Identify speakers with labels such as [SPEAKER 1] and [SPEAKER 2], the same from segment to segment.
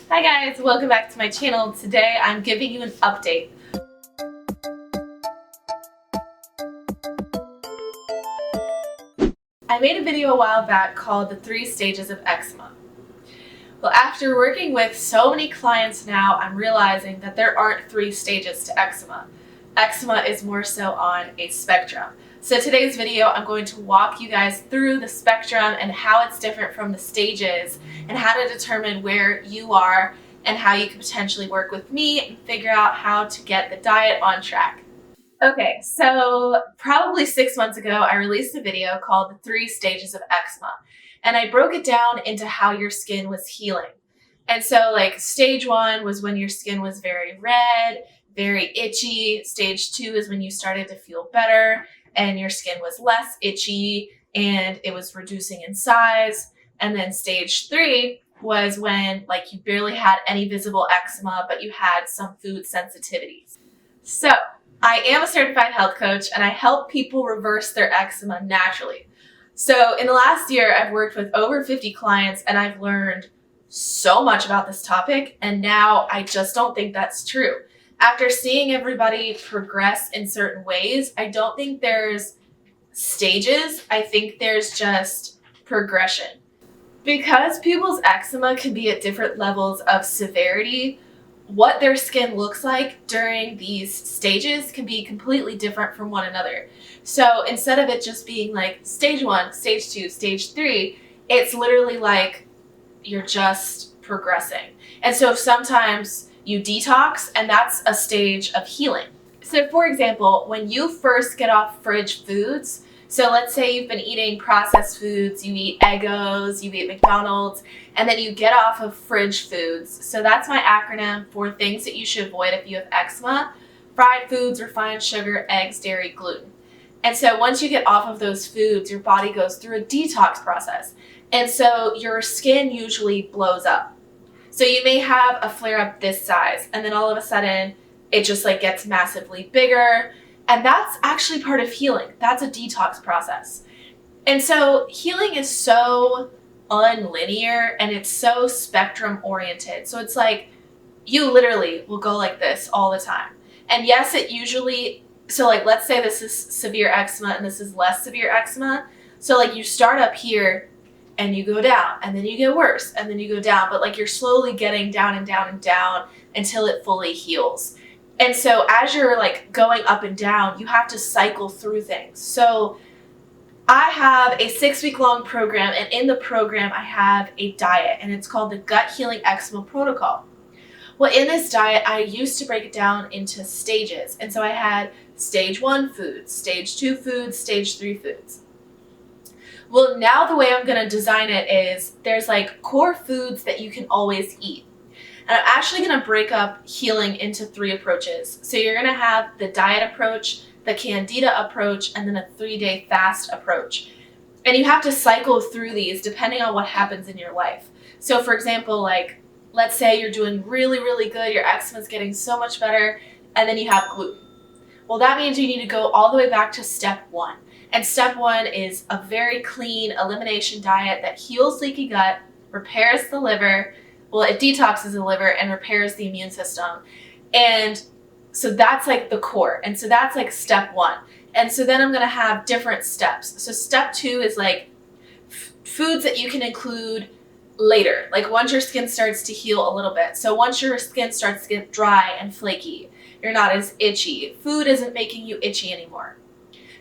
[SPEAKER 1] Hi guys, welcome back to my channel. Today I'm giving you an update. I made a video a while back called the 3 stages of eczema. Well, after working with so many clients now, I'm realizing that there aren't 3 stages to eczema. Eczema is more so on a spectrum. So today's video, I'm going to walk you guys through the spectrum and how it's different from the stages and how to determine where you are and how you can potentially work with me and figure out how to get the diet on track. Okay, so probably 6 months ago, I released a video called the 3 stages of eczema, and I broke it down into how your skin was healing. And so like stage 1 was when your skin was very red, very itchy. Stage 2 is when you started to feel better and your skin was less itchy and it was reducing in size. And then stage 3 was when like you barely had any visible eczema, but you had some food sensitivities. So I am a certified health coach and I help people reverse their eczema naturally. So in the last year, I've worked with over 50 clients and I've learned so much about this topic. And now I just don't think that's true. After seeing everybody progress in certain ways, I don't think there's stages. I think there's just progression. Because people's eczema can be at different levels of severity, what their skin looks like during these stages can be completely different from one another. So instead of it just being like stage 1, stage 2, stage 3, it's literally like you're just progressing. And so sometimes you detox, and that's a stage of healing. So for example, when you first get off fridge foods, so let's say you've been eating processed foods, you eat Eggos, you eat McDonald's, and then you get off of fridge foods. So that's my acronym for things that you should avoid if you have eczema: fried foods, refined sugar, eggs, dairy, gluten. And so once you get off of those foods, your body goes through a detox process. And so your skin usually blows up. So you may have a flare up this size, and then all of a sudden it just like gets massively bigger. And that's actually part of healing. That's a detox process. And so healing is so unlinear and it's so spectrum oriented. So it's like you literally will go like this all the time. And yes, it usually, so like let's say this is severe eczema and this is less severe eczema. So like you start up here and you go down and then you get worse and then you go down, but like you're slowly getting down and down and down until it fully heals. And so as you're like going up and down, you have to cycle through things. So I have a 6-week-long program, and in the program I have a diet, and it's called the Gut Healing Eczema Protocol. Well, in this diet, I used to break it down into stages. And so I had stage 1 foods, stage 2 foods, stage 3 foods. Well, now the way I'm going to design it is there's like core foods that you can always eat. And I'm actually going to break up healing into 3 approaches. So you're going to have the diet approach, the candida approach, and then a 3-day fast approach. And you have to cycle through these depending on what happens in your life. So for example, like let's say you're doing really, really good, your eczema is getting so much better, and then you have gluten. Well, that means you need to go all the way back to step 1. And step 1 is a very clean elimination diet that heals leaky gut, repairs the liver. Well, it detoxes the liver and repairs the immune system. And so that's like the core. And so that's like step 1. And so then I'm going to have different steps. So step 2 is like foods that you can include later, like once your skin starts to heal a little bit. So once your skin starts to get dry and flaky, you're not as itchy. Food isn't making you itchy anymore.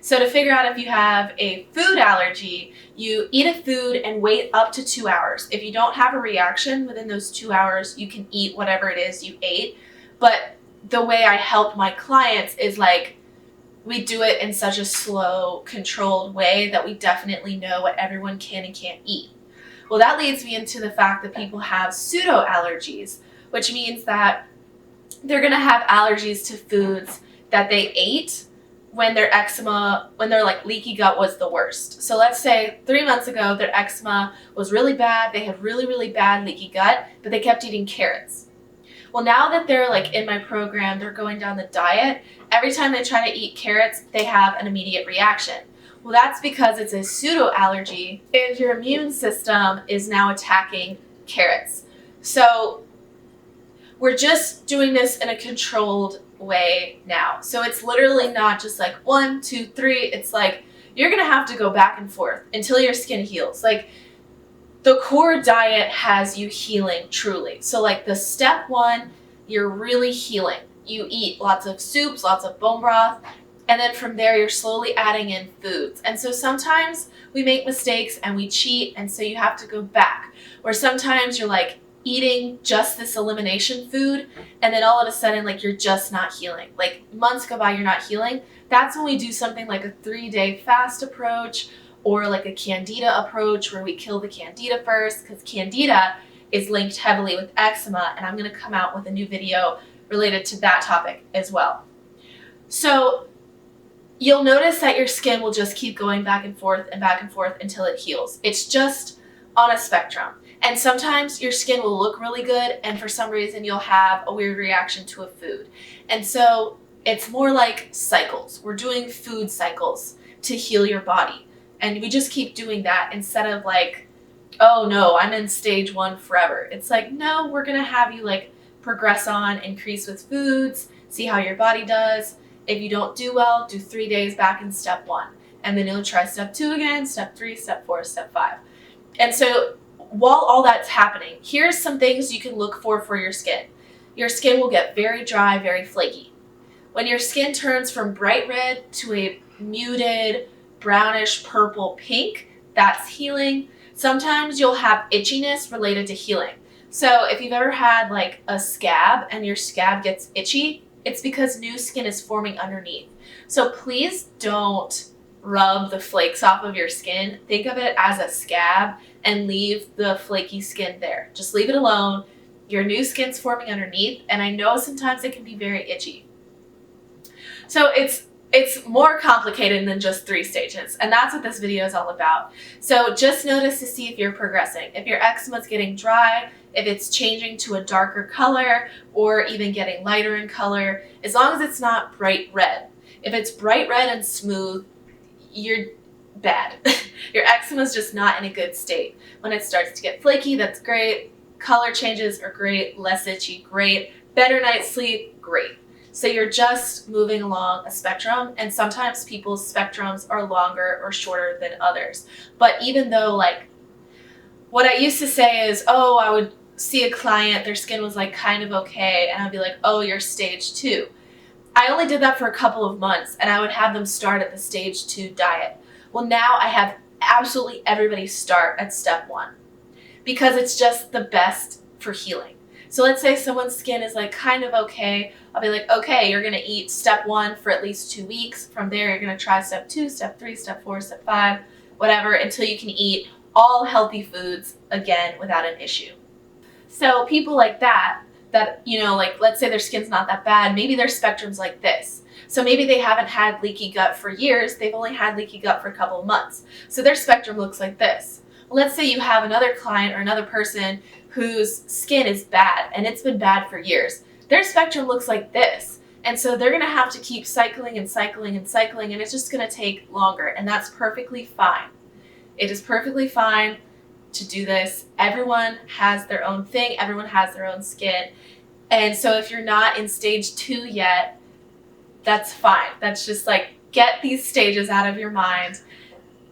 [SPEAKER 1] So to figure out if you have a food allergy, you eat a food and wait up to 2 hours. If you don't have a reaction within those 2 hours, you can eat whatever it is you ate. But the way I help my clients is like we do it in such a slow, controlled way that we definitely know what everyone can and can't eat. Well, that leads me into the fact that people have pseudo allergies, which means that they're going to have allergies to foods that they ate when their like leaky gut was the worst. So let's say 3 months ago, their eczema was really bad. They had really, really bad leaky gut, but they kept eating carrots. Well, now that they're like in my program, they're going down the diet. Every time they try to eat carrots, they have an immediate reaction. Well, that's because it's a pseudo allergy and your immune system is now attacking carrots. So We're just doing this in a controlled way now. So it's literally not just like 1, 2, 3. It's like you're going to have to go back and forth until your skin heals. Like the core diet has you healing truly. So like the step 1, you're really healing. You eat lots of soups, lots of bone broth, and then from there you're slowly adding in foods. And so sometimes we make mistakes and we cheat, and so you have to go back. Or sometimes you're like eating just this elimination food, and then all of a sudden like you're just not healing. Like months go by, you're not healing. That's when we do something like a 3-day fast approach, or like a candida approach where we kill the candida first, because candida is linked heavily with eczema, and I'm going to come out with a new video related to that topic as well. So you'll notice that your skin will just keep going back and forth until it heals. It's just on a spectrum. And sometimes your skin will look really good, and for some reason you'll have a weird reaction to a food. And so it's more like cycles. We're doing food cycles to heal your body. And we just keep doing that instead of like, oh no, I'm in stage 1 forever. It's like, no, we're going to have you like progress on, increase with foods, see how your body does. If you don't do well, do 3 days back in step 1. And then you'll try step 2 again, step 3, step 4, step 5. And so while all that's happening, here's some things you can look for your skin. Your skin will get very dry, very flaky. When your skin turns from bright red to a muted brownish purple pink, that's healing. Sometimes you'll have itchiness related to healing. So if you've ever had like a scab and your scab gets itchy, it's because new skin is forming underneath. So please don't rub the flakes off of your skin. Think of it as a scab and leave the flaky skin there. Just leave it alone. Your new skin's forming underneath, and I know sometimes it can be very itchy. So it's more complicated than just 3 stages, and that's what this video is all about. So just notice to see if you're progressing. If your eczema is getting dry, if it's changing to a darker color, or even getting lighter in color, as long as it's not bright red. If it's bright red and smooth, you're bad. Your eczema is just not in a good state. When it starts to get flaky, that's great. Color changes are great. Less itchy, great. Better night's sleep, great. So you're just moving along a spectrum, and sometimes people's spectrums are longer or shorter than others. But even though, like, what I used to say is, oh, I would see a client, their skin was like kind of okay, and I'd be like, oh, you're stage 2. I only did that for a couple of months, and I would have them start at the stage 2 diet. Well, now I have absolutely everybody start at step 1 because it's just the best for healing. So let's say someone's skin is like kind of okay. I'll be like, okay, you're going to eat step 1 for at least 2 weeks. From there, you're going to try step 2, step 3, step 4, step 5, whatever, until you can eat all healthy foods again without an issue. So people like that, you know, like let's say their skin's not that bad, maybe their spectrum's like this. So maybe they haven't had leaky gut for years, they've only had leaky gut for a couple of months. So their spectrum looks like this. Let's say you have another client or another person whose skin is bad and it's been bad for years. Their spectrum looks like this. And so they're going to have to keep cycling and cycling and cycling, and it's just going to take longer, and that's perfectly fine. It is perfectly fine to do this. Everyone has their own thing. Everyone has their own skin. And so if you're not in stage 2 yet, that's fine. That's just like, get these stages out of your mind.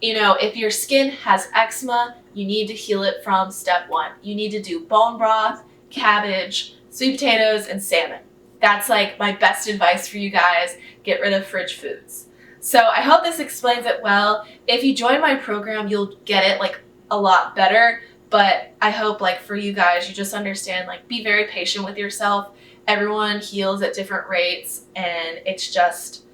[SPEAKER 1] You know, if your skin has eczema, you need to heal it from step 1. You need to do bone broth, cabbage, sweet potatoes, and salmon. That's like my best advice for you guys. Get rid of fridge foods. So I hope this explains it well. If you join my program, you'll get it like a lot better. But I hope like for you guys, you just understand, like, be very patient with yourself. Everyone heals at different rates, and it's just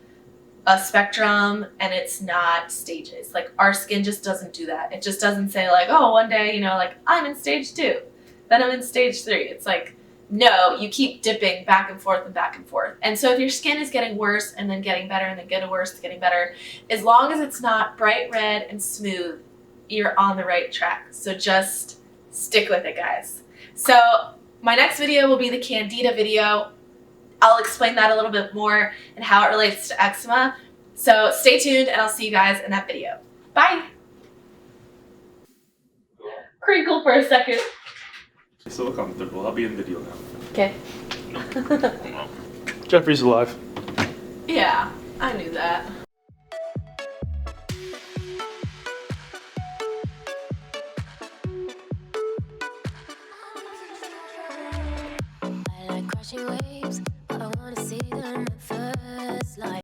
[SPEAKER 1] a spectrum, and it's not stages. Like, our skin just doesn't do that. It just doesn't say like, oh, one day, you know, like I'm in stage 2, then I'm in stage 3. It's like, no, you keep dipping back and forth and back and forth. And so if your skin is getting worse and then getting better and then getting worse and getting better, as long as it's not bright red and smooth, you're on the right track. So just stick with it, guys. So my next video will be the candida video. I'll explain that a little bit more and how it relates to eczema. So stay tuned, and I'll see you guys in that video. Bye. Crinkle for a second.
[SPEAKER 2] So comfortable. I'll be in video now.
[SPEAKER 1] Okay.
[SPEAKER 2] Jeffrey's alive.
[SPEAKER 1] Yeah, I knew that.
[SPEAKER 3] I like crashing waves.